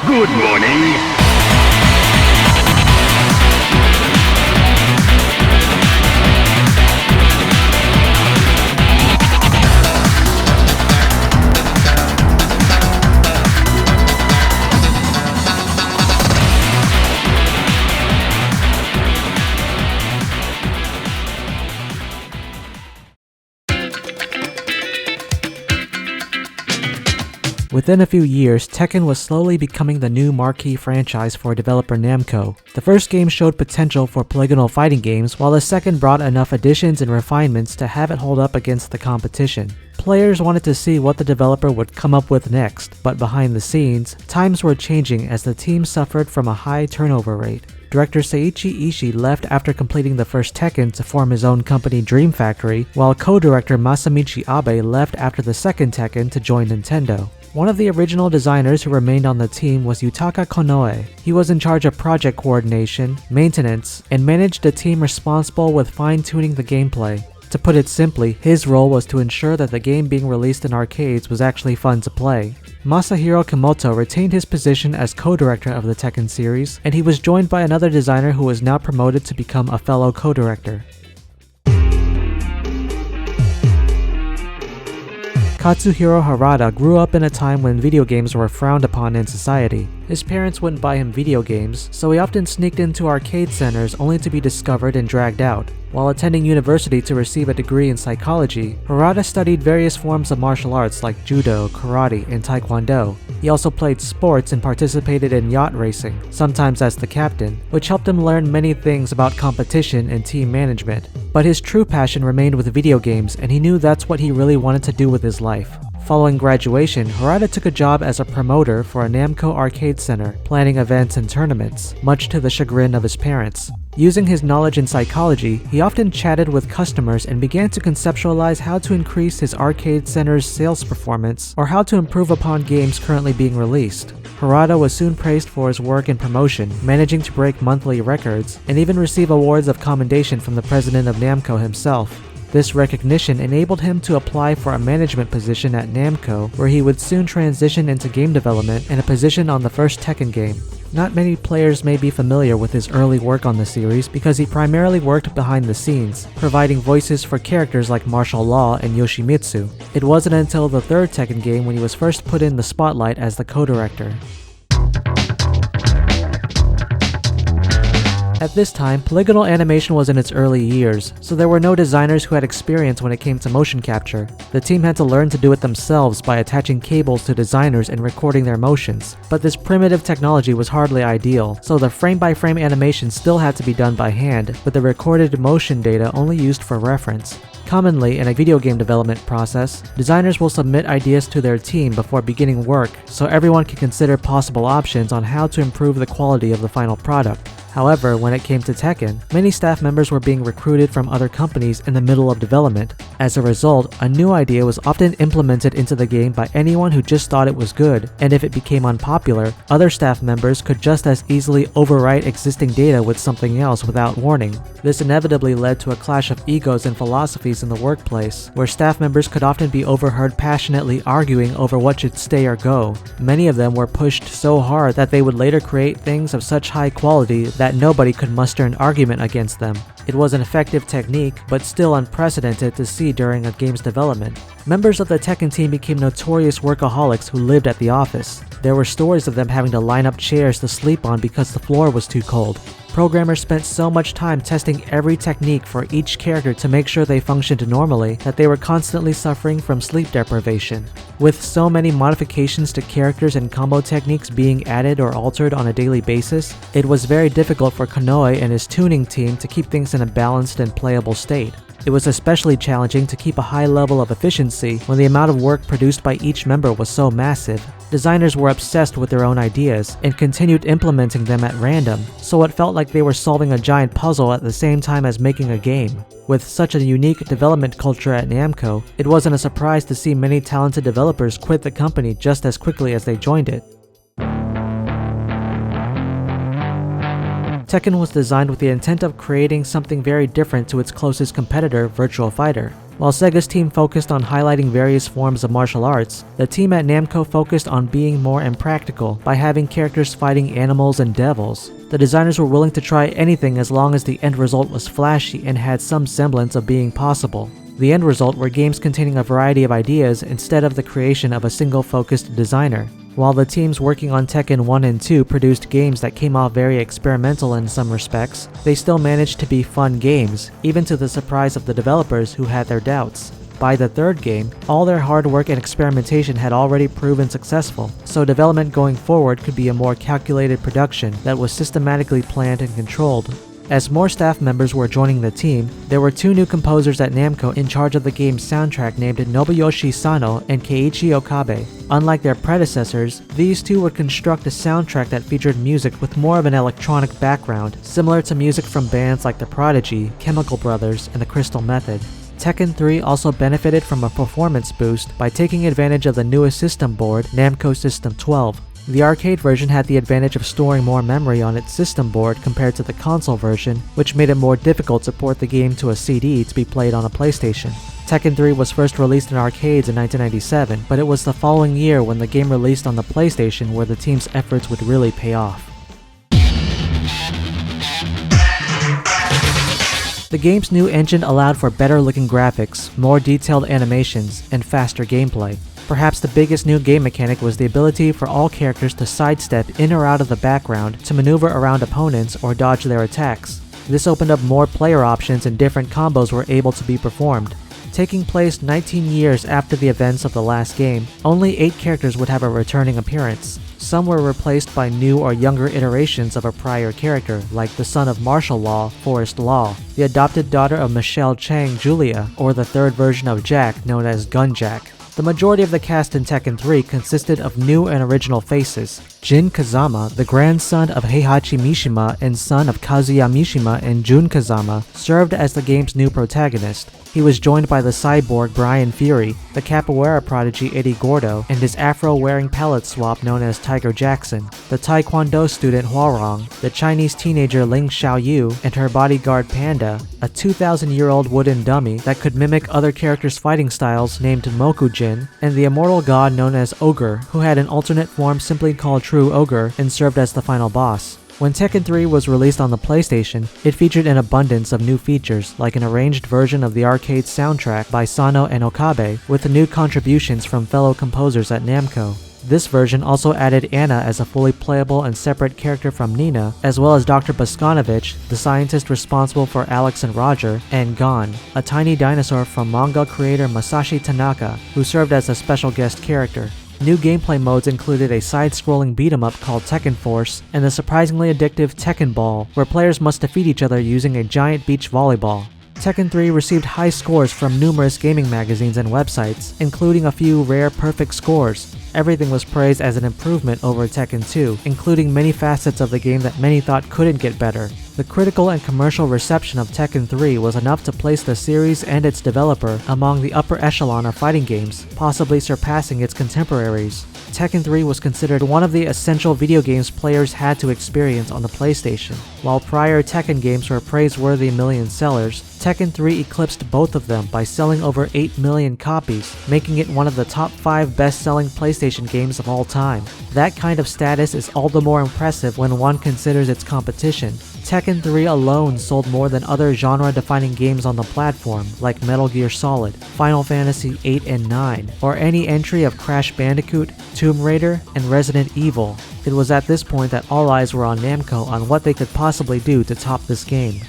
Good morning. Within a few years, Tekken was slowly becoming the new marquee franchise for developer Namco. The first game showed potential for polygonal fighting games, while the second brought enough additions and refinements to have it hold up against the competition. Players wanted to see what the developer would come up with next, but behind the scenes, times were changing as the team suffered from a high turnover rate. Director Seiichi Ishii left after completing the first Tekken to form his own company Dream Factory, while co-director Masamichi Abe left after the second Tekken to join Nintendo. One of the original designers who remained on the team was Yutaka Konoe. He was in charge of project coordination, maintenance, and managed a team responsible with fine-tuning the gameplay. To put it simply, his role was to ensure that the game being released in arcades was actually fun to play. Masahiro Kimoto retained his position as co-director of the Tekken series, and he was joined by another designer who was now promoted to become a fellow co-director. Katsuhiro Harada grew up in a time when video games were frowned upon in society. His parents wouldn't buy him video games, so he often sneaked into arcade centers only to be discovered and dragged out. While attending university to receive a degree in psychology, Harada studied various forms of martial arts like judo, karate, and taekwondo. He also played sports and participated in yacht racing, sometimes as the captain, which helped him learn many things about competition and team management. But his true passion remained with video games, and he knew that's what he really wanted to do with his life. Following graduation, Harada took a job as a promoter for a Namco arcade center, planning events and tournaments, much to the chagrin of his parents. Using his knowledge in psychology, he often chatted with customers and began to conceptualize how to increase his arcade center's sales performance or how to improve upon games currently being released. Harada was soon praised for his work in promotion, managing to break monthly records, and even receive awards of commendation from the president of Namco himself. This recognition enabled him to apply for a management position at Namco, where he would soon transition into game development and a position on the first Tekken game. Not many players may be familiar with his early work on the series because he primarily worked behind the scenes, providing voices for characters like Martial Law and Yoshimitsu. It wasn't until the third Tekken game when he was first put in the spotlight as the co-director. At this time, polygonal animation was in its early years, so there were no designers who had experience when it came to motion capture. The team had to learn to do it themselves by attaching cables to designers and recording their motions. But this primitive technology was hardly ideal, so the frame-by-frame animation still had to be done by hand, with the recorded motion data only used for reference. Commonly, in a video game development process, designers will submit ideas to their team before beginning work, so everyone can consider possible options on how to improve the quality of the final product. However, when it came to Tekken, many staff members were being recruited from other companies in the middle of development. As a result, a new idea was often implemented into the game by anyone who just thought it was good, and if it became unpopular, other staff members could just as easily overwrite existing data with something else without warning. This inevitably led to a clash of egos and philosophies in the workplace, where staff members could often be overheard passionately arguing over what should stay or go. Many of them were pushed so hard that they would later create things of such high quality that nobody could muster an argument against them. It was an effective technique, but still unprecedented to see during a game's development. Members of the Tekken team became notorious workaholics who lived at the office. There were stories of them having to line up chairs to sleep on because the floor was too cold. Programmers spent so much time testing every technique for each character to make sure they functioned normally that they were constantly suffering from sleep deprivation. With so many modifications to characters and combo techniques being added or altered on a daily basis, it was very difficult for Konoe and his tuning team to keep things in a balanced and playable state. It was especially challenging to keep a high level of efficiency when the amount of work produced by each member was so massive. Designers were obsessed with their own ideas and continued implementing them at random, so it felt like they were solving a giant puzzle at the same time as making a game. With such a unique development culture at Namco, it wasn't a surprise to see many talented developers quit the company just as quickly as they joined it. Tekken was designed with the intent of creating something very different to its closest competitor, Virtua Fighter. While Sega's team focused on highlighting various forms of martial arts, the team at Namco focused on being more impractical by having characters fighting animals and devils. The designers were willing to try anything as long as the end result was flashy and had some semblance of being possible. The end result were games containing a variety of ideas instead of the creation of a single focused designer. While the teams working on Tekken 1 and 2 produced games that came off very experimental in some respects, they still managed to be fun games, even to the surprise of the developers who had their doubts. By the third game, all their hard work and experimentation had already proven successful, so development going forward could be a more calculated production that was systematically planned and controlled. As more staff members were joining the team, there were two new composers at Namco in charge of the game's soundtrack named Nobuyoshi Sano and Keiichi Okabe. Unlike their predecessors, these two would construct a soundtrack that featured music with more of an electronic background, similar to music from bands like The Prodigy, Chemical Brothers, and The Crystal Method. Tekken 3 also benefited from a performance boost by taking advantage of the newest system board, Namco System 12. The arcade version had the advantage of storing more memory on its system board compared to the console version, which made it more difficult to port the game to a CD to be played on a PlayStation. Tekken 3 was first released in arcades in 1997, but it was the following year when the game released on the PlayStation where the team's efforts would really pay off. The game's new engine allowed for better-looking graphics, more detailed animations, and faster gameplay. Perhaps the biggest new game mechanic was the ability for all characters to sidestep in or out of the background to maneuver around opponents or dodge their attacks. This opened up more player options and different combos were able to be performed. Taking place 19 years after the events of the last game, only 8 characters would have a returning appearance. Some were replaced by new or younger iterations of a prior character, like the son of martial law, Forrest Law, the adopted daughter of Michelle Chang, Julia, or the third version of Jack, known as Gun Jack. The majority of the cast in Tekken 3 consisted of new and original faces. Jin Kazama, the grandson of Heihachi Mishima and son of Kazuya Mishima and Jun Kazama, served as the game's new protagonist. He was joined by the cyborg Brian Fury, the capoeira prodigy Eddie Gordo, and his afro-wearing palette swap known as Tiger Jackson, the taekwondo student Huarong, the Chinese teenager Ling Xiaoyu, and her bodyguard Panda, a 2,000-year-old wooden dummy that could mimic other characters' fighting styles named Mokujin, and the immortal god known as Ogre, who had an alternate form simply called True Ogre and served as the final boss. When Tekken 3 was released on the PlayStation, it featured an abundance of new features, like an arranged version of the arcade soundtrack by Sano and Okabe, with new contributions from fellow composers at Namco. This version also added Anna as a fully playable and separate character from Nina, as well as Dr. Boskanovich, the scientist responsible for Alex and Roger, and Gon, a tiny dinosaur from manga creator Masashi Tanaka, who served as a special guest character. New gameplay modes included a side-scrolling beat-em-up called Tekken Force and the surprisingly addictive Tekken Ball, where players must defeat each other using a giant beach volleyball. Tekken 3 received high scores from numerous gaming magazines and websites, including a few rare perfect scores. Everything was praised as an improvement over Tekken 2, including many facets of the game that many thought couldn't get better. The critical and commercial reception of Tekken 3 was enough to place the series and its developer among the upper echelon of fighting games, possibly surpassing its contemporaries. Tekken 3 was considered one of the essential video games players had to experience on the PlayStation. While prior Tekken games were praiseworthy million sellers, Tekken 3 eclipsed both of them by selling over 8 million copies, making it one of the top 5 best-selling PlayStation games of all time. That kind of status is all the more impressive when one considers its competition. Tekken 3 alone sold more than other genre-defining games on the platform, like Metal Gear Solid, Final Fantasy 8 and 9, or any entry of Crash Bandicoot, Tomb Raider, and Resident Evil. It was at this point that all eyes were on Namco on what they could possibly do to top this game.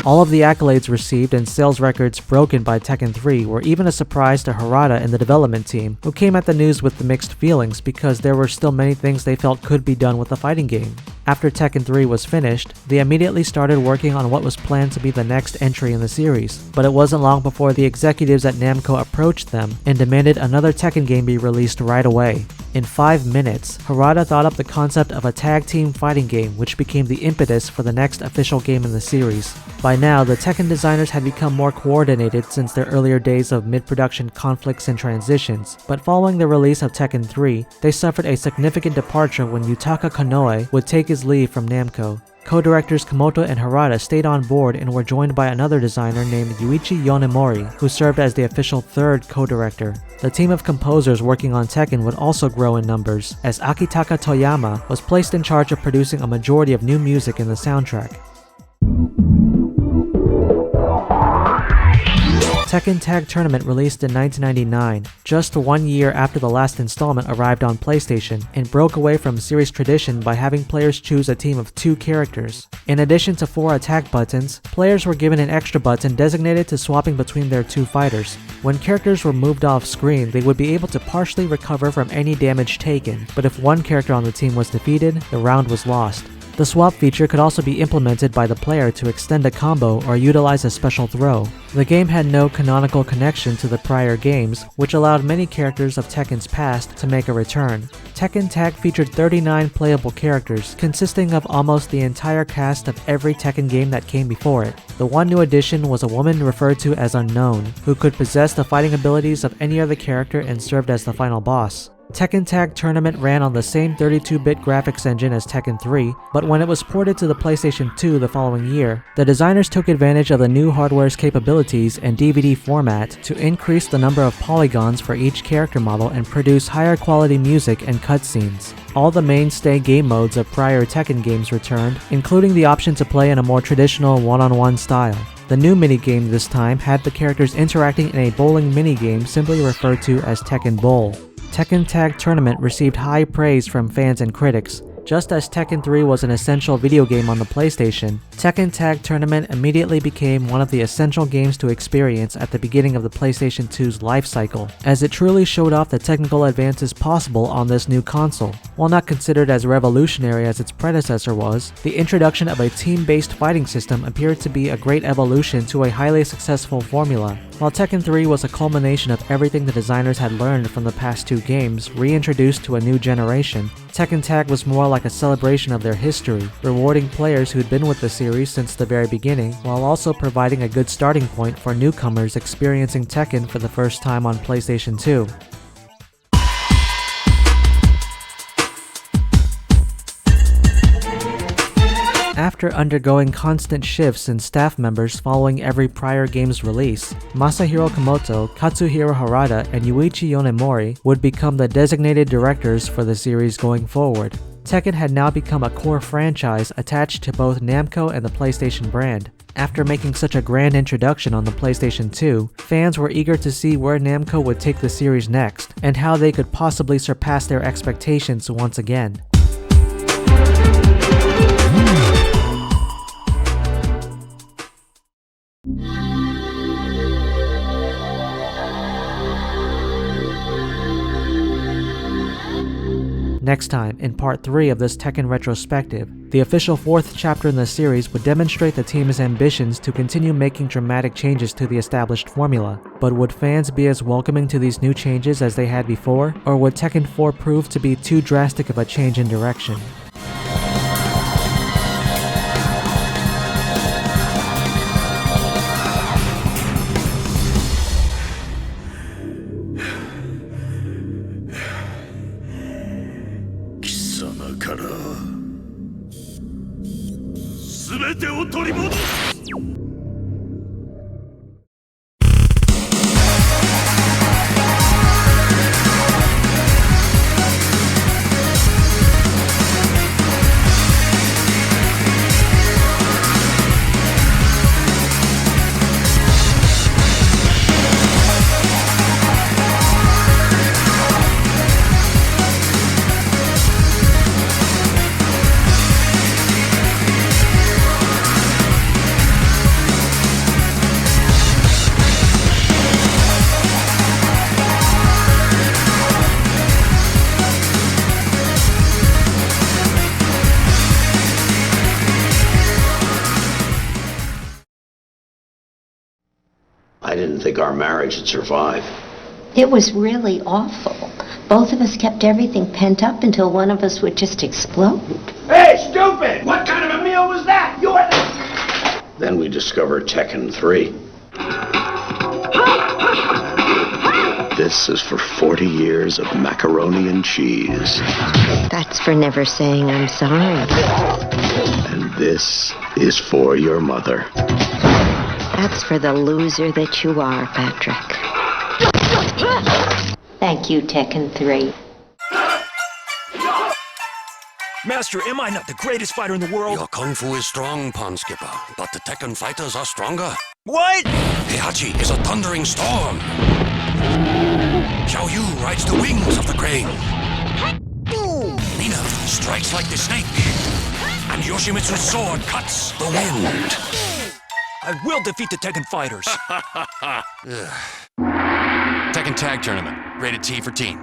All of the accolades received and sales records broken by Tekken 3 were even a surprise to Harada and the development team, who came at the news with the mixed feelings because there were still many things they felt could be done with the fighting game. After Tekken 3 was finished, they immediately started working on what was planned to be the next entry in the series, but it wasn't long before the executives at Namco approached them and demanded another Tekken game be released right away. In 5 minutes, Harada thought up the concept of a tag team fighting game which became the impetus for the next official game in the series. By now, the Tekken designers had become more coordinated since their earlier days of mid-production conflicts and transitions, but following the release of Tekken 3, they suffered a significant departure when Yutaka Konoe would take his leave from Namco. Co-directors Komoto and Harada stayed on board and were joined by another designer named Yuichi Yonemori, who served as the official third co-director. The team of composers working on Tekken would also grow in numbers, as Akitaka Toyama was placed in charge of producing a majority of new music in the soundtrack. Tekken Tag Tournament released in 1999, just 1 year after the last installment arrived on PlayStation, and broke away from series tradition by having players choose a team of 2 characters. In addition to 4 attack buttons, players were given an extra button designated to swapping between their 2 fighters. When characters were moved off screen, they would be able to partially recover from any damage taken, but if one character on the team was defeated, the round was lost. The swap feature could also be implemented by the player to extend a combo or utilize a special throw. The game had no canonical connection to the prior games, which allowed many characters of Tekken's past to make a return. Tekken Tag featured 39 playable characters, consisting of almost the entire cast of every Tekken game that came before it. The one new addition was a woman referred to as Unknown, who could possess the fighting abilities of any other character and served as the final boss. Tekken Tag Tournament ran on the same 32-bit graphics engine as Tekken 3, but when it was ported to the PlayStation 2 the following year, the designers took advantage of the new hardware's capabilities and DVD format to increase the number of polygons for each character model and produce higher quality music and cutscenes. All the mainstay game modes of prior Tekken games returned, including the option to play in a more traditional one-on-one style. The new minigame this time had the characters interacting in a bowling minigame simply referred to as Tekken Bowl. Tekken Tag Tournament received high praise from fans and critics. Just as Tekken 3 was an essential video game on the PlayStation, Tekken Tag Tournament immediately became one of the essential games to experience at the beginning of the PlayStation 2's life cycle, as it truly showed off the technical advances possible on this new console. While not considered as revolutionary as its predecessor was, the introduction of a team-based fighting system appeared to be a great evolution to a highly successful formula. While Tekken 3 was a culmination of everything the designers had learned from the past 2 games, reintroduced to a new generation, Tekken Tag was more like a celebration of their history, rewarding players who'd been with the series since the very beginning, while also providing a good starting point for newcomers experiencing Tekken for the first time on PlayStation 2. After undergoing constant shifts in staff members following every prior game's release, Masahiro Komoto, Katsuhiro Harada, and Yuichi Yonemori would become the designated directors for the series going forward. Tekken had now become a core franchise attached to both Namco and the PlayStation brand. After making such a grand introduction on the PlayStation 2, fans were eager to see where Namco would take the series next, and how they could possibly surpass their expectations once again. Next time, in part 3 of this Tekken Retrospective, the official 4th chapter in the series would demonstrate the team's ambitions to continue making dramatic changes to the established formula. But would fans be as welcoming to these new changes as they had before, or would Tekken 4 prove to be too drastic of a change in direction? I didn't think our marriage would survive. It was really awful. Both of us kept everything pent up until one of us would just explode. Hey, stupid! What kind of a meal was that? You had to... Then we discovered Tekken 3. This This is for 40 years of macaroni and cheese. That's for never saying I'm sorry. And this is for your mother. That's for the loser that you are, Patrick. Thank you, Tekken 3. Master, am I not the greatest fighter in the world? Your kung fu is strong, Pond Skipper, but the Tekken fighters are stronger. What? Heihachi is a thundering storm. Xiao Yu rides the wings of the crane. Nina strikes like the snake. And Yoshimitsu's sword cuts the wind. I will defeat the Tekken fighters. Tekken Tag Tournament. Rated T for teen.